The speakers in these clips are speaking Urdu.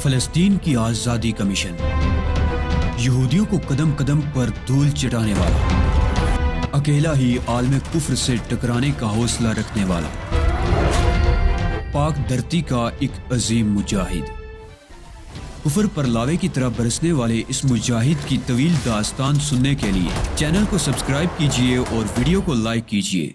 فلسطین کی آزادی کا مشن، یہودیوں کو قدم قدم پر دھول چٹانے والا، اکیلا ہی عالم کفر سے ٹکرانے کا حوصلہ رکھنے والا، پاک دھرتی کا ایک عظیم مجاہد، کفر پر لاوے کی طرح برسنے والے اس مجاہد کی طویل داستان سننے کے لیے چینل کو سبسکرائب کیجئے اور ویڈیو کو لائک کیجئے۔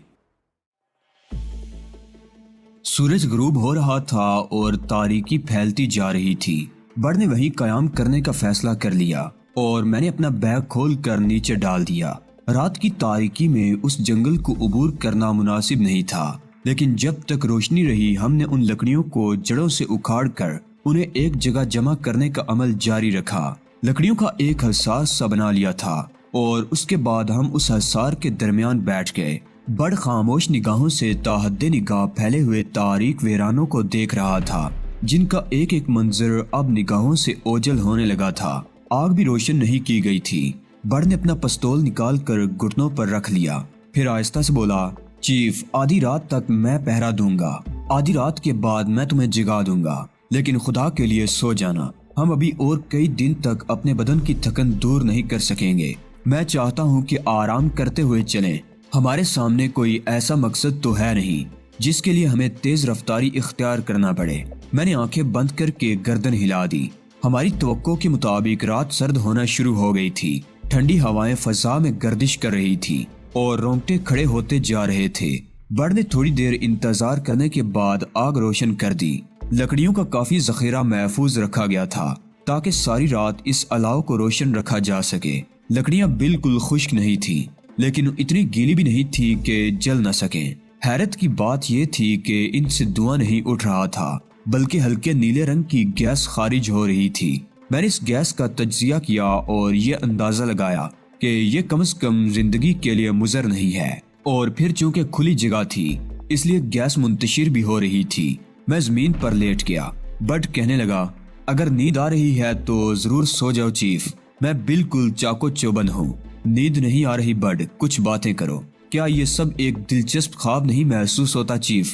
سورج غروب ہو رہا تھا اور تاریکی پھیلتی جا رہی تھی۔ بڑ نے وہیں قیام کرنے کا فیصلہ کر لیا اور میں نے اپنا بیگ کھول کر نیچے ڈال دیا۔ رات کی تاریکی میں اس جنگل کو عبور کرنا مناسب نہیں تھا، لیکن جب تک روشنی رہی ہم نے ان لکڑیوں کو جڑوں سے اکھاڑ کر انہیں ایک جگہ جمع کرنے کا عمل جاری رکھا۔ لکڑیوں کا ایک حساس سا بنا لیا تھا اور اس کے بعد ہم اس حصار کے درمیان بیٹھ گئے۔ بڑ خاموش نگاہوں سے تا حد نگاہ پھیلے ہوئے تاریک ویرانوں کو دیکھ رہا تھا، جن کا ایک ایک منظر اب نگاہوں سے اوجھل ہونے لگا تھا۔ آگ بھی روشن نہیں کی گئی تھی۔ بڑ نے اپنا پستول نکال کر گھٹنوں پر رکھ لیا، پھر آہستہ سے بولا، چیف، آدھی رات تک میں پہرا دوں گا، آدھی رات کے بعد میں تمہیں جگا دوں گا، لیکن خدا کے لیے سو جانا۔ ہم ابھی اور کئی دن تک اپنے بدن کی تھکن دور نہیں کر سکیں گے۔ میں چاہتا ہوں کہ آرام کرتے ہوئے چلیں۔ ہمارے سامنے کوئی ایسا مقصد تو ہے نہیں جس کے لیے ہمیں تیز رفتاری اختیار کرنا پڑے۔ میں نے آنکھیں بند کر کے گردن ہلا دی۔ ہماری توقع کے مطابق رات سرد ہونا شروع ہو گئی تھی۔ ٹھنڈی ہوائیں فضا میں گردش کر رہی تھی اور رونگٹے کھڑے ہوتے جا رہے تھے۔ بڑ نے تھوڑی دیر انتظار کرنے کے بعد آگ روشن کر دی۔ لکڑیوں کا کافی ذخیرہ محفوظ رکھا گیا تھا تاکہ ساری رات اس الاؤ کو روشن رکھا جا سکے۔ لکڑیاں بالکل خشک نہیں تھی، لیکن اتنی گیلی بھی نہیں تھی کہ جل نہ سکیں۔ حیرت کی بات یہ تھی کہ ان سے دھواں نہیں اٹھ رہا تھا، بلکہ ہلکے نیلے رنگ کی گیس خارج ہو رہی تھی۔ میں نے اس گیس کا تجزیہ کیا اور یہ اندازہ لگایا کہ یہ کم از کم زندگی کے لیے مضر نہیں ہے، اور پھر چونکہ کھلی جگہ تھی اس لیے گیس منتشر بھی ہو رہی تھی۔ میں زمین پر لیٹ گیا۔ بٹ کہنے لگا، اگر نیند آ رہی ہے تو ضرور سو جاؤ چیف، میں بالکل چاقو چوبند ہوں۔ نیند نہیں آ رہی بڈ، کچھ باتیں کرو۔ کیا یہ سب ایک دلچسپ خواب نہیں محسوس ہوتا چیف؟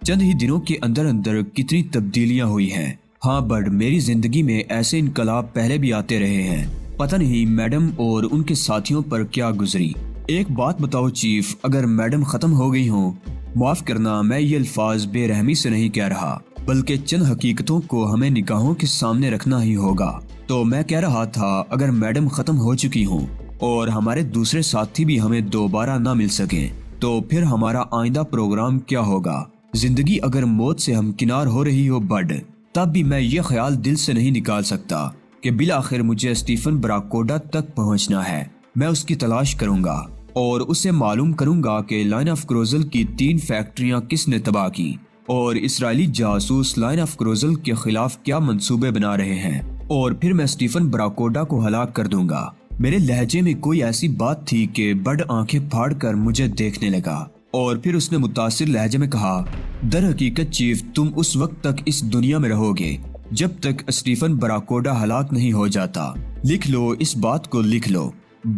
چند ہی دنوں کے اندر اندر کتنی تبدیلیاں ہوئی ہیں۔ ہاں بڈ، میری زندگی میں ایسے انقلاب پہلے بھی آتے رہے ہیں۔ پتہ نہیں میڈم اور ان کے ساتھیوں پر کیا گزری۔ ایک بات بتاؤ چیف، اگر میڈم ختم ہو گئی ہوں، معاف کرنا میں یہ الفاظ بے رحمی سے نہیں کہہ رہا، بلکہ چند حقیقتوں کو ہمیں نگاہوں کے سامنے رکھنا ہی ہوگا۔ تو میں کہہ رہا تھا، اگر میڈم ختم ہو چکی ہوں اور ہمارے دوسرے ساتھی بھی ہمیں دوبارہ نہ مل سکیں تو پھر ہمارا آئندہ پروگرام کیا ہوگا؟ زندگی اگر موت سے ہمکنار ہو رہی ہو بڈ، تب بھی میں یہ خیال دل سے نہیں نکال سکتا کہ بالآخر مجھے اسٹیفن براکوڈا تک پہنچنا ہے۔ میں اس کی تلاش کروں گا اور اسے معلوم کروں گا کہ لائن آف کروزل کی 3 فیکٹریاں کس نے تباہ کی اور اسرائیلی جاسوس لائن آف کروزل کے خلاف کیا منصوبے بنا رہے ہیں، اور پھر میں اسٹیفن براکوڈا کو ہلاک کر دوں گا۔ میرے لہجے میں کوئی ایسی بات تھی کہ بڑ آنکھیں پھاڑ کر مجھے دیکھنے لگا، اور پھر اس نے متاثر لہجے میں کہا، در حقیقت چیف، تم اس وقت تک اس دنیا میں رہو گے جب تک اسٹیفن براکوڈا ہلاک نہیں ہو جاتا۔ لکھ لو، اس بات کو لکھ لو۔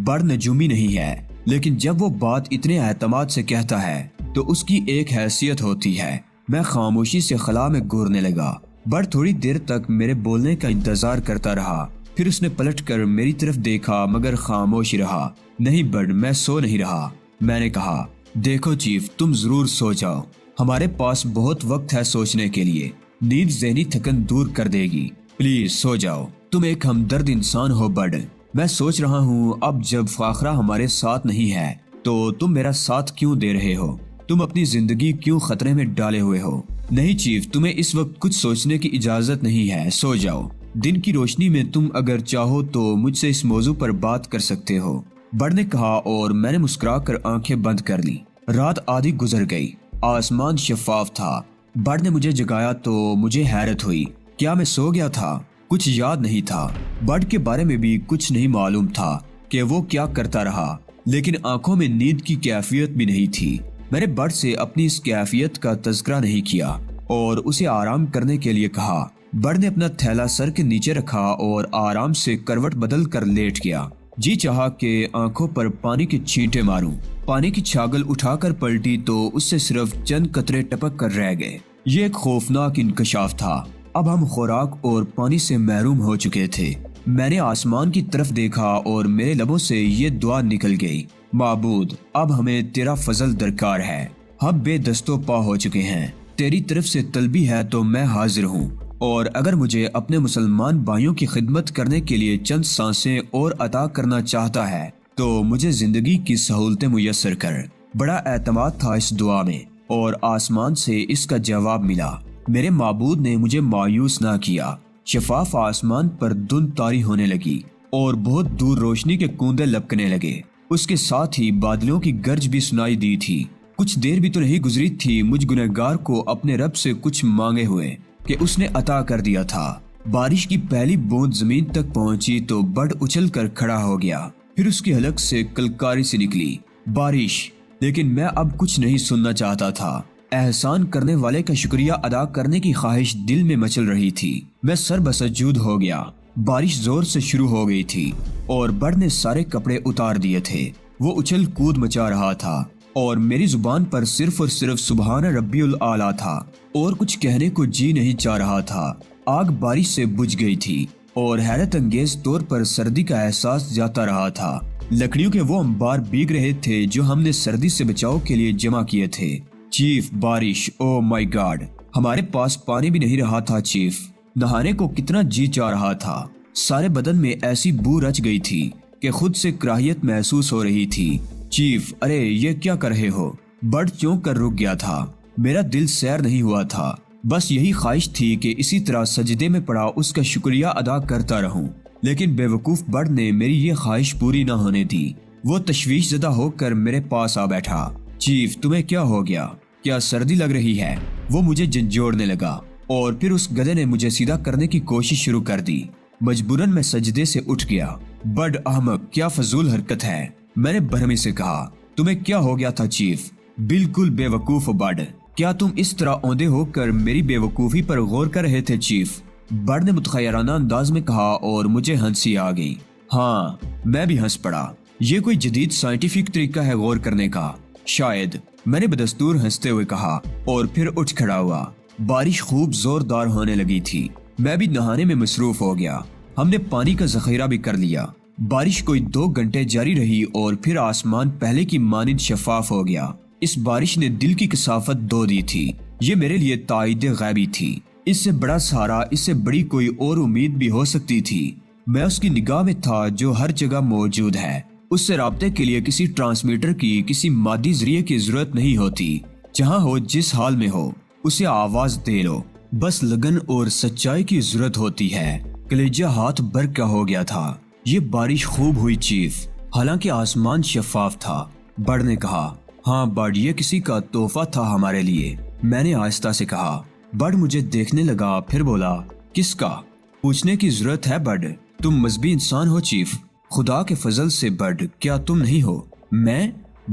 بڑ نجومی نہیں ہے، لیکن جب وہ بات اتنے اعتماد سے کہتا ہے تو اس کی ایک حیثیت ہوتی ہے۔ میں خاموشی سے خلا میں گھورنے لگا۔ بڑ تھوڑی دیر تک میرے بولنے کا انتظار کرتا رہا، پھر اس نے پلٹ کر میری طرف دیکھا مگر خاموش رہا۔ نہیں بڑ، میں سو نہیں رہا۔ میں نے کہا، دیکھو چیف، تم ضرور سو جاؤ، ہمارے پاس بہت وقت ہے سوچنے کے لیے۔ نیند ذہنی تھکن دور کر دے گی، پلیز سو جاؤ۔ تم ایک ہمدرد انسان ہو بڑ۔ میں سوچ رہا ہوں اب جب فاخرہ ہمارے ساتھ نہیں ہے تو تم میرا ساتھ کیوں دے رہے ہو؟ تم اپنی زندگی کیوں خطرے میں ڈالے ہوئے ہو؟ نہیں چیف، تمہیں اس وقت کچھ سوچنے کی اجازت نہیں ہے، سو جاؤ۔ دن کی روشنی میں تم اگر چاہو تو مجھ سے اس موضوع پر بات کر سکتے ہو، بڑ نے کہا، اور میں نے مسکرا کر آنکھیں بند کر لی۔ رات آدھی گزر گئی، آسمان شفاف تھا۔ بڑ نے مجھے جگایا تو مجھے حیرت ہوئی۔ کیا میں سو گیا تھا؟ کچھ یاد نہیں تھا۔ بڑ کے بارے میں بھی کچھ نہیں معلوم تھا کہ وہ کیا کرتا رہا، لیکن آنکھوں میں نیند کی کیفیت بھی نہیں تھی۔ میں نے بڑ سے اپنی اس کیفیت کا تذکرہ نہیں کیا اور اسے آرام کرنے کے لیے کہا۔ بڑ نے اپنا تھیلا سر کے نیچے رکھا اور آرام سے کروٹ بدل کر لیٹ گیا۔ جی چاہا کہ آنکھوں پر پانی کے چھینٹے ماروں۔ پانی کی چھاگل اٹھا کر پلٹی تو اس سے صرف چند قطرے ٹپک کر رہ گئے۔ یہ ایک خوفناک انکشاف تھا۔ اب ہم خوراک اور پانی سے محروم ہو چکے تھے۔ میں نے آسمان کی طرف دیکھا اور میرے لبوں سے یہ دعا نکل گئی، معبود اب ہمیں تیرا فضل درکار ہے، ہم بے دست و پا ہو چکے ہیں، تیری طرف سے طلبی ہے تو میں حاضر ہوں، اور اگر مجھے اپنے مسلمان بھائیوں کی خدمت کرنے کے لیے چند سانسیں اور عطا کرنا چاہتا ہے تو مجھے زندگی کی سہولتیں میسر کر۔ بڑا اعتماد تھا اس دعا میں اور آسمان سے اس کا جواب ملا۔ میرے معبود نے مجھے مایوس نہ کیا۔ شفاف آسمان پر دھند طاری ہونے لگی اور بہت دور روشنی کے کوندے لپکنے لگے، اس کے ساتھ ہی بادلوں کی گرج بھی سنائی دی تھی۔ کچھ دیر بھی تو نہیں گزری تھی مجھ گنہگار کو اپنے رب سے کچھ مانگے ہوئے کہ اس نے عطا کر دیا تھا۔ بارش کی پہلی بوند زمین تک پہنچی تو بڑ اچھل کر کھڑا ہو گیا، پھر اس کی حلق سے کلکاری سی نکلی، بارش۔ لیکن میں اب کچھ نہیں سننا چاہتا تھا۔ احسان کرنے والے کا شکریہ ادا کرنے کی خواہش دل میں مچل رہی تھی۔ میں سر بسجود ہو گیا۔ بارش زور سے شروع ہو گئی تھی اور بڑ نے سارے کپڑے اتار دیے تھے۔ وہ اچھل کود مچا رہا تھا اور میری زبان پر صرف اور صرف سبحان ربی الاعلیٰ تھا اور کچھ کہنے کو جی نہیں چاہ رہا تھا۔ آگ بارش سے بجھ گئی تھی اور حیرت انگیز طور پر سردی کا احساس جاتا رہا تھا۔ لکڑیوں کے وہ انبار بھیگ رہے تھے جو ہم نے سردی سے بچاؤ کے لیے جمع کیے تھے۔ چیف، بارش، او مائی گاڈ، ہمارے پاس پانی بھی نہیں رہا تھا چیف۔ نہانے کو کتنا جی چاہ رہا تھا۔ سارے بدن میں ایسی بو رچ گئی تھی کہ خود سے کراہیت محسوس ہو رہی تھی۔ چیف، ارے یہ کیا کر رہے ہو؟ بڑ چونک کر رک گیا تھا۔ میرا دل سیر نہیں ہوا تھا، بس یہی خواہش تھی کہ اسی طرح سجدے میں پڑا اس کا شکریہ ادا کرتا رہوں، لیکن بے وقوف بڑ نے میری یہ خواہش پوری نہ ہونے دی۔ وہ تشویش زدہ ہو کر میرے پاس آ بیٹھا۔ چیف، تمہیں کیا ہو گیا؟ کیا سردی لگ رہی ہے؟ وہ مجھے جھنجھوڑنے لگا اور پھر اس گدھے نے مجھے سیدھا کرنے کی کوشش شروع کر دی۔ مجبوراً میں سجدے سے اٹھ گیا۔ بڑ احمق، کیا فضول حرکت ہے، میں نے برہمی سے کہا۔ تمہیں کیا ہو گیا تھا چیف؟ بالکل بے وقوف بڑ، کیا تم اس طرح اوندے ہو کر میری بے وقوفی پر غور کر رہے تھے چیف؟ بڑ نے متخیرانہ انداز میں کہا اور مجھے ہنسی آ گئی۔ ہاں، میں بھی ہنس پڑا۔ یہ کوئی جدید سائنٹیفک طریقہ ہے غور کرنے کا؟ شاید، میں نے بدستور ہنستے ہوئے کہا اور پھر اٹھ کھڑا ہوا۔ بارش خوب زوردار ہونے لگی تھی۔ میں بھی نہانے میں مصروف ہو گیا۔ ہم نے پانی کا ذخیرہ بھی کر لیا۔ بارش کوئی 2 گھنٹے جاری رہی اور پھر آسمان پہلے کی مانند شفاف ہو گیا۔ اس بارش نے دل کی کثافت دھو دی تھی۔ یہ میرے لیے تائید غیبی تھی۔ اس سے بڑا سہارا، اس سے بڑی کوئی اور امید بھی ہو سکتی تھی۔ میں اس کی نگاہ میں تھا جو ہر جگہ موجود ہے۔ اس سے رابطے کے لیے کسی ٹرانسمیٹر کی، کسی مادی ذریعے کی ضرورت نہیں ہوتی۔ جہاں ہو، جس حال میں ہو، اسے آواز دے لو۔ بس لگن اور سچائی کی ضرورت ہوتی ہے۔ کلیجہ ہاتھ بھر کا ہو گیا تھا۔ یہ بارش خوب ہوئی چیف، حالانکہ آسمان شفاف تھا۔ بڑ نے کہا۔ ہاں بڑ، یہ کسی کا تحفہ تھا ہمارے لیے، میں نے آہستہ سے کہا۔ بڑ مجھے دیکھنے لگا، پھر بولا، کس کا؟ پوچھنے کی ضرورت ہے بڑ، تم مذہبی انسان ہو چیف، خدا کے فضل سے بڑ، کیا تم نہیں ہو؟ میں؟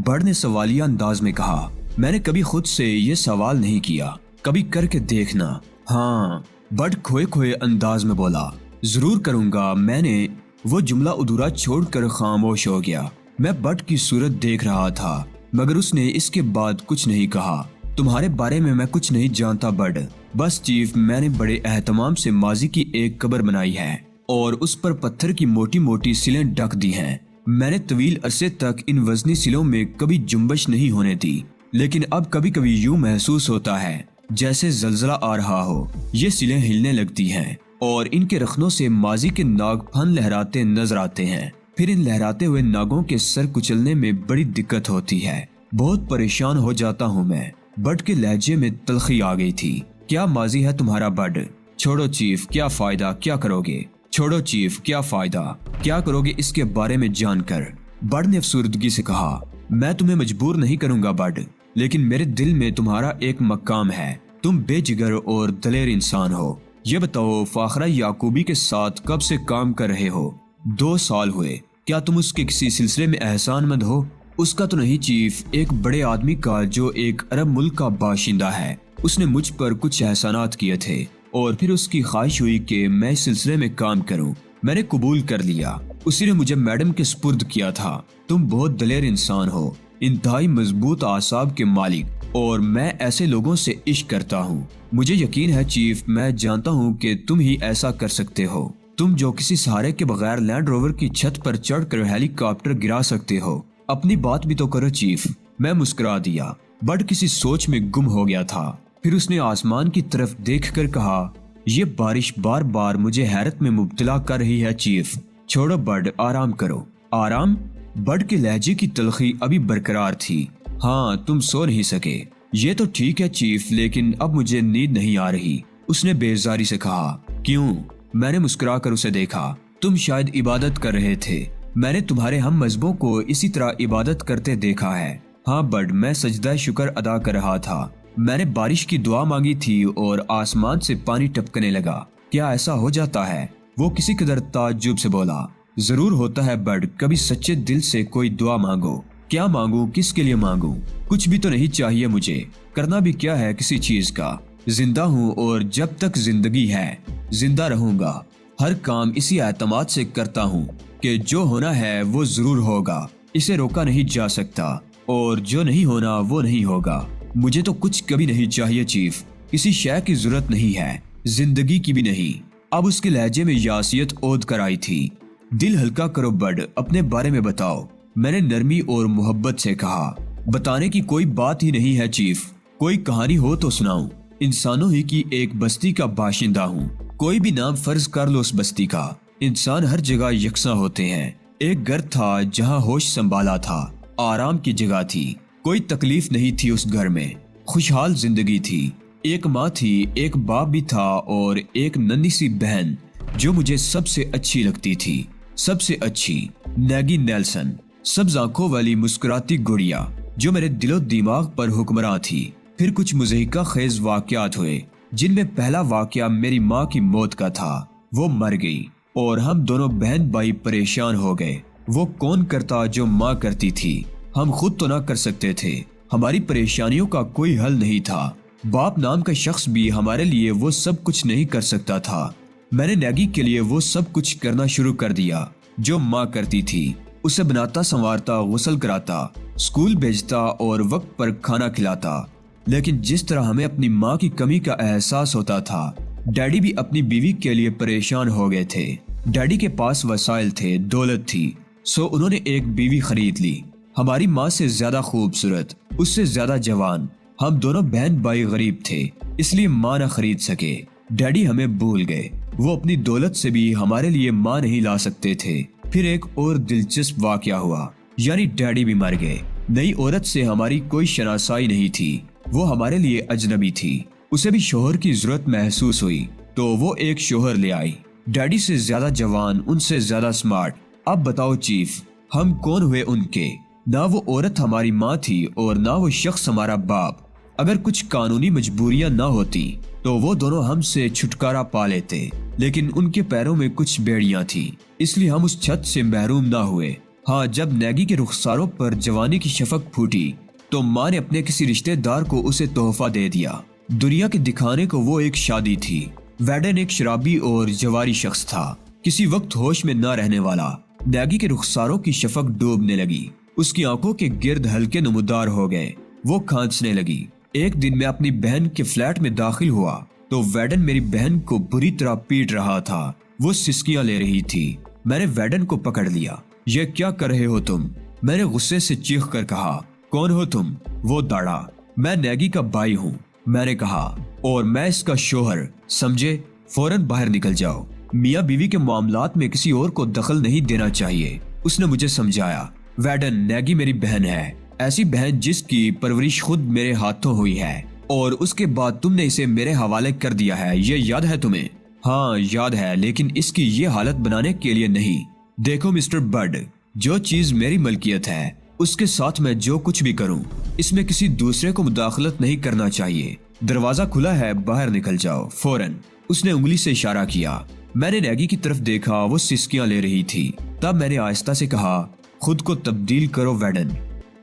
بڑ نے سوالیہ انداز میں کہا۔ میں نے کبھی خود سے یہ سوال نہیں کیا، کبھی کر کے دیکھنا۔ ہاں، بڑ کھوئے کھوئے انداز میں بولا۔ ضرور کروں گا۔ میں نے وہ جملہ ادھورا چھوڑ کر خاموش ہو گیا۔ میں بڑ کی صورت دیکھ رہا تھا مگر اس نے اس کے بعد کچھ نہیں کہا۔ تمہارے بارے میں طویل نہیں جانتا بڑ، بس چیف میں نے بڑے اہتمام سے ماضی کی ایک قبر بنائی ہے اور اس پر پتھر کی موٹی موٹی سلیں ڈھک دی ہیں۔ میں نے طویل عرصے تک ان وزنی سلوں میں کبھی جنبش نہیں ہونے دی، لیکن اب کبھی کبھی یوں محسوس ہوتا ہے جیسے زلزلہ آ رہا ہو۔ یہ سلیں ہلنے لگتی ہیں اور ان کے رخنوں سے ماضی کے ناگ پھن لہراتے نظر آتے ہیں۔ پھر ان لہراتے ہوئے ناگوں کے سر کچلنے میں بڑی دقت ہوتی ہے۔ بہت پریشان ہو جاتا ہوں میں۔ بٹ کے لہجے میں تلخی آ گئی تھی۔ کیا ماضی ہے تمہارا بڈ؟ چھوڑو چیف، کیا فائدہ، کیا کرو گے؟ چھوڑو چیف، کیا فائدہ، کیا کرو گے اس کے بارے میں جان کر؟ بڈ نے افسردگی سے کہا۔ میں تمہیں مجبور نہیں کروں گا بڈ، لیکن میرے دل میں تمہارا ایک مقام ہے۔ تم بے جگر اور دلیر انسان ہو۔ یہ بتاؤ، فاخرہ یعقوبی کے ساتھ کب سے کام کر رہے ہو؟ 2 سال ہوئے۔ کیا تم اس کے کسی سلسلے میں احسان مند ہو؟ اس کا تو نہیں چیف، ایک بڑے آدمی کا جو ایک عرب ملک کا باشندہ ہے۔ اس نے مجھ پر کچھ احسانات کیے تھے اور پھر اس کی خواہش ہوئی کہ میں اس سلسلے میں کام کروں۔ میں نے قبول کر لیا۔ اسی نے مجھے میڈم کے سپرد کیا تھا۔ تم بہت دلیر انسان ہو، انتہائی مضبوط اعصاب کے مالک۔ اور میں ایسے لوگوں سے عشق کرتا ہوں۔ مجھے یقین ہے چیف، میں جانتا ہوں کہ تم ہی ایسا کر سکتے ہو، تم جو کسی سہارے کے بغیر لینڈ روور کی چھت پر چڑھ کر ہیلی کاپٹر گرا سکتے ہو۔ اپنی بات بھی تو کرو چیف۔ میں مسکرا دیا۔ بڈ کسی سوچ میں گم ہو گیا تھا، پھر اس نے آسمان کی طرف دیکھ کر کہا، یہ بارش بار بار مجھے حیرت میں مبتلا کر رہی ہے چیف۔ چھوڑو بڈ، آرام کرو۔ آرام؟ بڈ کے لہجے کی تلخی ابھی برقرار تھی۔ ہاں، تم سو نہیں سکے۔ یہ تو ٹھیک ہے چیف، لیکن اب مجھے نیند نہیں آ رہی، اس نے بیزاری سے کہا۔ کیوں؟ میں نے مسکرا کر اسے دیکھا۔ تم شاید عبادت کر رہے تھے، میں نے تمہارے ہم مذہبوں کو اسی طرح عبادت کرتے دیکھا ہے۔ ہاں بڈ، میں سجدہ شکر ادا کر رہا تھا۔ میں نے بارش کی دعا مانگی تھی اور آسمان سے پانی ٹپکنے لگا۔ کیا ایسا ہو جاتا ہے؟ وہ کسی قدر تعجب سے بولا۔ ضرور ہوتا ہے بڈ، کبھی سچے دل سے کوئی دعا مانگو۔ کیا مانگوں؟ کس کے لیے مانگوں؟ کچھ بھی تو نہیں چاہیے مجھے، کرنا بھی کیا ہے کسی چیز کا۔ زندہ ہوں اور جب تک زندگی ہے زندہ رہوں گا۔ ہر کام اسی اعتماد سے کرتا ہوں کہ جو ہونا ہے وہ ضرور ہوگا، اسے روکا نہیں جا سکتا، اور جو نہیں ہونا وہ نہیں ہوگا۔ مجھے تو کچھ کبھی نہیں چاہیے چیف، کسی شے کی ضرورت نہیں ہے، زندگی کی بھی نہیں۔ اب اس کے لہجے میں یاسیت اود کر آئی تھی۔ دل ہلکا کرو بڈ، اپنے بارے میں بتاؤ، میں نے نرمی اور محبت سے کہا۔ بتانے کی کوئی بات ہی نہیں ہے چیف، کوئی کہانی ہو تو سناؤں۔ انسانوں ہی کی ایک بستی کا باشندہ ہوں، کوئی بھی نام فرض کر لو اس بستی کا۔ انسان ہر جگہ یکساں ہوتے ہیں۔ ایک گھر تھا جہاں ہوش سنبھالا تھا، آرام کی جگہ تھی، کوئی تکلیف نہیں تھی اس گھر میں، خوشحال زندگی تھی۔ ایک ماں تھی، ایک باپ بھی تھا، اور ایک ننھی سی بہن جو مجھے سب سے اچھی لگتی تھی، سب سے اچھی، نیگی نیلسن، سبز آنکھوں والی مسکراتی گڑیا جو میرے دل و دماغ پر حکمراں تھی۔ پھر کچھ مضحکہ خیز واقعات ہوئے، جن میں پہلا واقعہ میری ماں کی موت کا تھا۔ وہ مر گئی اور ہم دونوں بہن بھائی پریشان ہو گئے۔ وہ کون کرتا جو ماں کرتی تھی؟ ہم خود تو نہ کر سکتے تھے، ہماری پریشانیوں کا کوئی حل نہیں تھا۔ باپ نام کا شخص بھی ہمارے لیے وہ سب کچھ نہیں کر سکتا تھا۔ میں نے نیگی کے لیے وہ سب کچھ کرنا شروع کر دیا جو ماں کرتی تھی۔ اسے بناتا، سنوارتا، غسل کراتا، اسکول بھیجتا اور وقت پر کھانا کھلاتا۔ لیکن جس طرح ہمیں اپنی ماں کی کمی کا احساس ہوتا تھا، ڈیڈی بھی اپنی بیوی کے لیے پریشان ہو گئے تھے۔ ڈیڈی کے پاس وسائل تھے، دولت تھی، سو انہوں نے ایک بیوی خرید لی، ہماری ماں سے زیادہ خوبصورت، اس سے زیادہ جوان۔ ہم دونوں بہن بھائی غریب تھے، اس لیے ماں نہ خرید سکے۔ ڈیڈی ہمیں بھول گئے، وہ اپنی دولت سے بھی ہمارے لیے ماں نہیں لا سکتے تھے۔ پھر ایک اور دلچسپ واقعہ ہوا، یعنی ڈیڈی بھی مر گئے۔ نئی عورت سے ہماری کوئی شناسائی نہیں تھی، وہ ہمارے لیے اجنبی تھی۔ اسے بھی شوہر کی ضرورت محسوس ہوئی تو وہ ایک شوہر لے آئی، ڈیڈی سے زیادہ جوان، ان سے زیادہ سمارٹ۔ اب بتاؤ چیف، ہم کون ہوئے ان کے؟ نہ وہ عورت ہماری ماں تھی اور نہ وہ شخص ہمارا باپ۔ اگر کچھ قانونی مجبوریاں نہ ہوتی تو وہ دونوں ہم سے چھٹکارا پا لیتے، لیکن ان کے پیروں میں کچھ بیڑیاں تھیں، اس لیے ہم اس چھت سے محروم نہ ہوئے۔ ہاں، جب نیگی کے رخساروں پر جوانی کی شفق پھوٹی تو ماں نے اپنے کسی رشتہ دار کو اسے تحفہ دے دیا۔ دنیا کے دکھانے کو وہ ایک شادی تھی۔ ویڈن ایک شرابی اور جواری شخص تھا، کسی وقت ہوش میں نہ رہنے والا۔ نیگی کے رخساروں کی شفق ڈوبنے لگی، اس کی آنکھوں کے گرد ہلکے نمودار ہو گئے، وہ کھانسنے لگی۔ ایک دن میں اپنی بہن کے فلیٹ میں داخل ہوا تو ویڈن میری بہن کو بری طرح پیٹ رہا تھا، وہ سسکیاں لے رہی تھی۔ میں نے ویڈن کو پکڑ لیا۔ یہ کیا کر رہے ہو تم؟ میں نے غصے سے چیخ کر کہا۔ کون ہو تم؟ وہ دوڑا۔ میں نیگی کا بھائی ہوں، میں نے کہا، اور میں اس کا شوہر، سمجھے؟ فوراً باہر نکل جاؤ، میاں بیوی کے معاملات میں کسی اور کو دخل نہیں دینا چاہیے، اس نے مجھے سمجھایا۔ ویڈن، نیگی میری بہن ہے، ایسی بہن جس کی پرورش خود میرے ہاتھوں ہوئی ہے، اور اس کے بعد تم نے اسے میرے حوالے کر دیا ہے، یہ یاد ہے تمہیں؟ ہاں یاد ہے، لیکن اس کی یہ حالت بنانے کے لیے نہیں۔ دیکھو مسٹر بڈ، جو چیز میری ملکیت ہے اس کے ساتھ میں جو کچھ بھی کروں اس میں کسی دوسرے کو مداخلت نہیں کرنا چاہیے۔ دروازہ کھلا ہے، باہر نکل جاؤ فوراً، اس نے انگلی سے اشارہ کیا۔ میں نے نیگی کی طرف دیکھا، وہ سسکیاں لے رہی تھی۔ تب میں نے آہستہ سے کہا، خود کو تبدیل کرو ویڈن،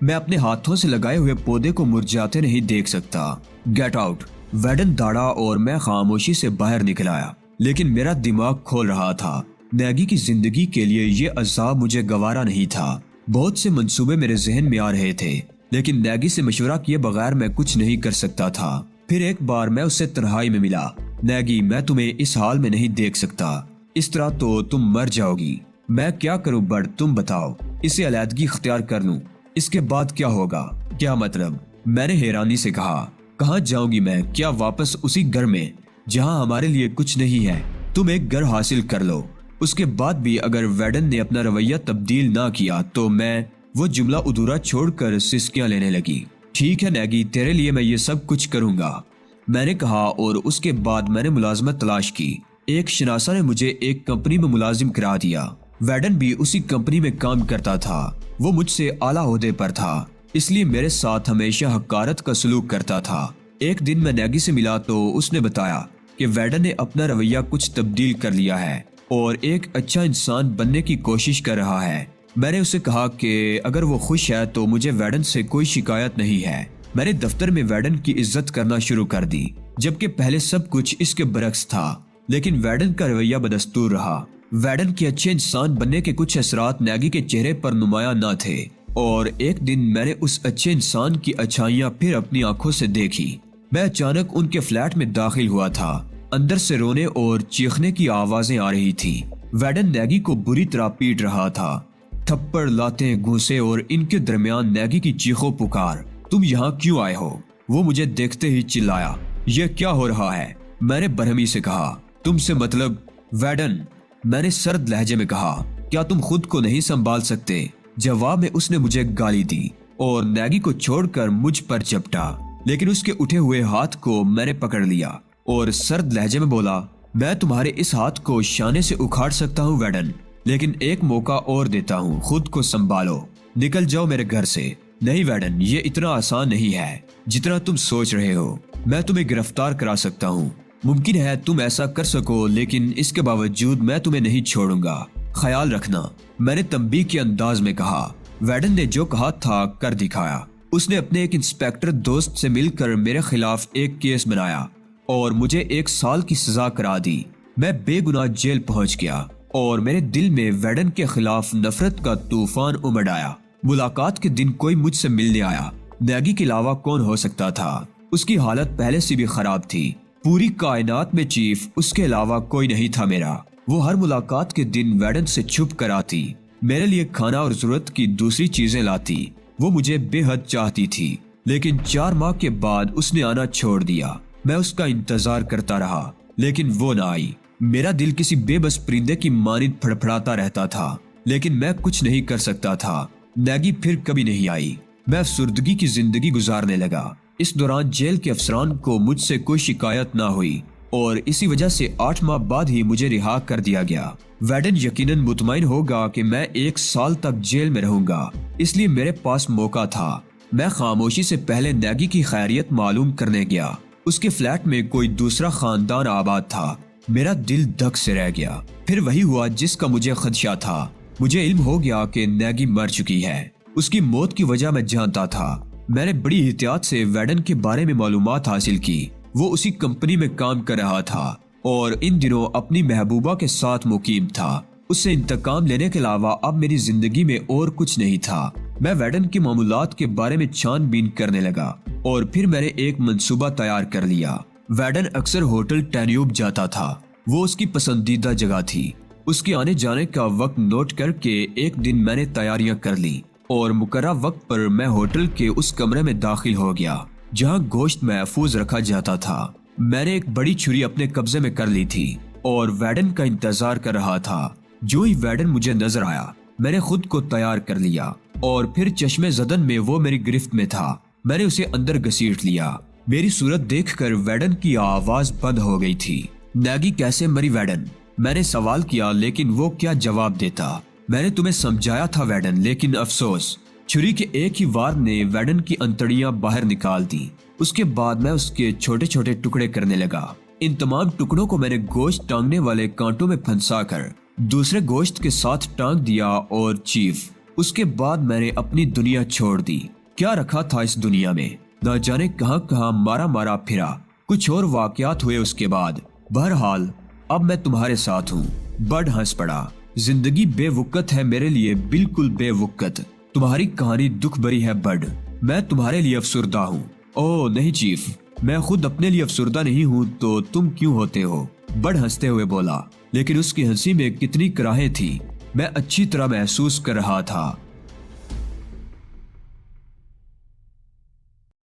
میں اپنے ہاتھوں سے لگائے ہوئے پودے کو مرجھاتے نہیں دیکھ سکتا۔ Get out. ویڈن داڑا اور میں خاموشی سے باہر نکل آیا، لیکن میرا دماغ کھول رہا تھا۔ نیگی کی زندگی کے لیے یہ عذاب مجھے گوارا نہیں تھا۔ بہت سے منصوبے میرے ذہن میں آ رہے تھے، لیکن نیگی سے مشورہ کیے بغیر میں کچھ نہیں کر سکتا تھا۔ پھر ایک بار میں اس سے تنہائی میں ملا۔ نیگی، میں تمہیں اس حال میں نہیں دیکھ سکتا، اس طرح تو تم مر جاؤ گی۔ میں کیا کروں بڑ، تم بتاؤ، اسے علیحدگی اختیار کر لوں، اس کے بعد کیا ہوگا؟ کیا مطلب؟ میں نے حیرانی سے کہا، کہاں جاؤں گی میں؟ کیا واپس اسی گھر میں جہاں ہمارے لیے کچھ نہیں ہے؟ تم ایک گھر حاصل کر لو، اس کے بعد بھی اگر ویڈن نے اپنا رویہ تبدیل نہ کیا تو میں وہ جملہ ادھورا چھوڑ کر سسکیاں لینے لگی۔ ٹھیک ہے نیگی، تیرے لیے میں یہ سب کچھ کروں گا، میں نے کہا، اور اس کے بعد میں نے ملازمت تلاش کی۔ ایک شناسا نے مجھے ایک کمپنی میں ملازم کرا دیا۔ ویڈن بھی اسی کمپنی میں کام کرتا تھا، وہ مجھ سے اعلیٰ عہدے پر تھا، اس لیے میرے ساتھ ہمیشہ حقارت کا سلوک کرتا تھا۔ ایک دن میں نیگی سے ملا تو اس نے بتایا کہ ویڈن نے اپنا رویہ کچھ تبدیل کر لیا ہے اور ایک اچھا انسان بننے کی کوشش کر رہا ہے۔ میں نے اسے کہا کہ اگر وہ خوش ہے تو مجھے ویڈن سے کوئی شکایت نہیں ہے۔ میں نے دفتر میں ویڈن کی عزت کرنا شروع کر دی، جبکہ پہلے سب کچھ اس کے برعکس تھا، لیکن ویڈن کا رویہ بدستور رہا۔ ویڈن کے اچھے انسان بننے کے کچھ اثرات نیگی کے چہرے پر نمایاں نہ تھے، اور ایک دن میں نے اس اچھے انسان کی اچھائیاں پھر اپنی آنکھوں سے دیکھی۔ میں اچانک ان کے فلیٹ میں داخل ہوا تھا، اندر سے رونے اور چیخنے کی آوازیں آ رہی تھی۔ ویڈن نیگی کو بری طرح پیٹ رہا تھا، تھپڑ، لاتیں، گھوسے اور ان کے درمیان نیگی کی چیخو پکار، تم یہاں کیوں آئے ہو؟ وہ مجھے دیکھتے ہی چلایا، یہ کیا ہو رہا ہے؟ میں نے برہمی سے کہا، تم سے مطلب؟ ویڈن، میں نے سرد لہجے میں کہا، کیا تم خود کو نہیں سنبھال سکتے؟ جواب میں اس نے مجھے گالی دی اور نیگی کو چھوڑ کر مجھ پر چپٹا، لیکن اس کے اٹھے ہوئے ہاتھ کو میں نے پکڑ لیا اور سرد لہجے میں بولا، میں تمہارے اس ہاتھ کو شانے سے اکھاڑ سکتا ہوں ویڈن، لیکن ایک موقع اور دیتا ہوں، خود کو سنبھالو، نکل جاؤ میرے گھر سے۔ نہیں ویڈن، یہ اتنا آسان نہیں ہے جتنا تم سوچ رہے ہو، میں تمہیں گرفتار کرا سکتا ہوں، ممکن ہے تم ایسا کر سکو، لیکن اس کے باوجود میں تمہیں نہیں چھوڑوں گا، خیال رکھنا، میں نے تنبیہ کے انداز میں کہا۔ ویڈن نے جو کہا تھا کر دکھایا، اس نے اپنے ایک انسپیکٹر دوست سے مل کر میرے خلاف ایک کیس بنایا اور مجھے 1 سال کی سزا کرا دی۔ میں بے گناہ جیل پہنچ گیا اور میرے دل میں ویڈن کے خلاف نفرت کا طوفان امڑ آیا۔ ملاقات کے دن کوئی مجھ سے ملنے آیا، نیگی کے علاوہ کون ہو سکتا تھا؟ اس کی حالت پہلے سے بھی خراب تھی، پوری کائنات میں چیف اس کے علاوہ کوئی نہیں تھا میرا۔ وہ ہر ملاقات کے دن ویڈن سے چھپ کر آتی، میرے لیے کھانا اور ضرورت کی دوسری چیزیں لاتی، وہ مجھے بے حد چاہتی تھی، لیکن 4 ماہ کے بعد اس نے آنا چھوڑ دیا۔ میں اس کا انتظار کرتا رہا، لیکن وہ نہ آئی۔ میرا دل کسی بے بس پرندے کی مانند پھڑپھڑاتا رہتا تھا، لیکن میں کچھ نہیں کر سکتا تھا۔ نیگی پھر کبھی نہیں آئی، میں افسردگی کی زندگی گزارنے لگا۔ اس دوران جیل کے افسران کو مجھ سے کوئی شکایت نہ ہوئی اور اسی وجہ سے 8 ماہ بعد ہی مجھے رہا کر دیا گیا۔ ویڈن یقیناً مطمئن ہوگا کہ میں 1 سال تک جیل میں رہوں گا، اس لیے میرے پاس موقع تھا۔ میں خاموشی سے پہلے نیگی کی خیریت معلوم کرنے گیا۔ اس کے فلیٹ میں کوئی دوسرا خاندان آباد تھا۔ میرا دل دھک سے رہ گیا۔ پھر وہی ہوا جس کا مجھے خدشہ تھا۔ مجھے علم ہو گیا کہ نیگی مر چکی ہے۔ اس کی موت کی وجہ میں جانتا تھا۔ میں نے بڑی احتیاط سے ویڈن کے بارے میں معلومات حاصل کی۔ وہ اسی کمپنی میں کام کر رہا تھا اور ان دنوں اپنی محبوبہ کے ساتھ مقیم تھا۔ اس سے انتقام لینے کے علاوہ اب میری زندگی میں اور کچھ نہیں تھا۔ میں ویڈن کی معمولات کے بارے میں چھان بین کرنے لگا اور پھر میں نے ایک منصوبہ تیار کر لیا۔ ویڈن اکثر ہوٹل ٹینیوب جاتا تھا، وہ اس کی پسندیدہ جگہ تھی۔ اس کے آنے جانے کا وقت نوٹ کر کے ایک دن میں نے تیاریاں کر لی اور مقررہ وقت پر میں ہوٹل کے اس کمرے میں داخل ہو گیا جہاں گوشت محفوظ رکھا جاتا تھا۔ میں نے ایک بڑی چھری اپنے قبضے میں کر لی تھی اور ویڈن کا انتظار کر رہا تھا۔ جو ہی ویڈن مجھے نظر آیا، میں نے خود کو تیار کر لیا اور پھر چشمے زدن میں وہ میری گرفت میں تھا۔ میں نے اسے اندر گھسیٹ لیا۔ میری صورت دیکھ کر ویڈن کی آواز بند ہو گئی تھی۔ نیگی کیسے مری ویڈن؟ میں نے سوال کیا، لیکن وہ کیا جواب دیتا؟ میں نے تمہیں سمجھایا تھا ویڈن، لیکن افسوس۔ چھری کے ایک ہی وار نے ویڈن کی انتڑیاں باہر نکال دی۔ اس کے بعد میں اس کے چھوٹے چھوٹے ٹکڑے کرنے لگا۔ ان تمام ٹکڑوں کو میں نے گوشت ٹانگنے والے کانٹوں میں پھنسا کر دوسرے گوشت کے ساتھ ٹانگ دیا اور چیف، اس کے بعد میں نے اپنی دنیا چھوڑ دی۔ کیا رکھا تھا اس دنیا میں؟ نہ جانے کہاں کہاں مارا مارا پھرا۔ کچھ اور واقعات ہوئے اس کے بعد۔ بہرحال اب میں تمہارے ساتھ ہوں۔ بڑ ہنس پڑا۔ زندگی بے وقت ہے میرے لیے، بالکل بے وقت۔ تمہاری کہانی دکھ بری ہے بڑ۔ میں تمہارے لیے افسردہ ہوں۔ اوہ نہیں چیف، میں خود اپنے لیے افسردہ نہیں ہوں تو تم کیوں ہوتے ہو؟ بڑ ہنستے ہوئے بولا، لیکن اس کی ہنسی میں کتنی کراہیں تھی، میں اچھی طرح محسوس کر رہا تھا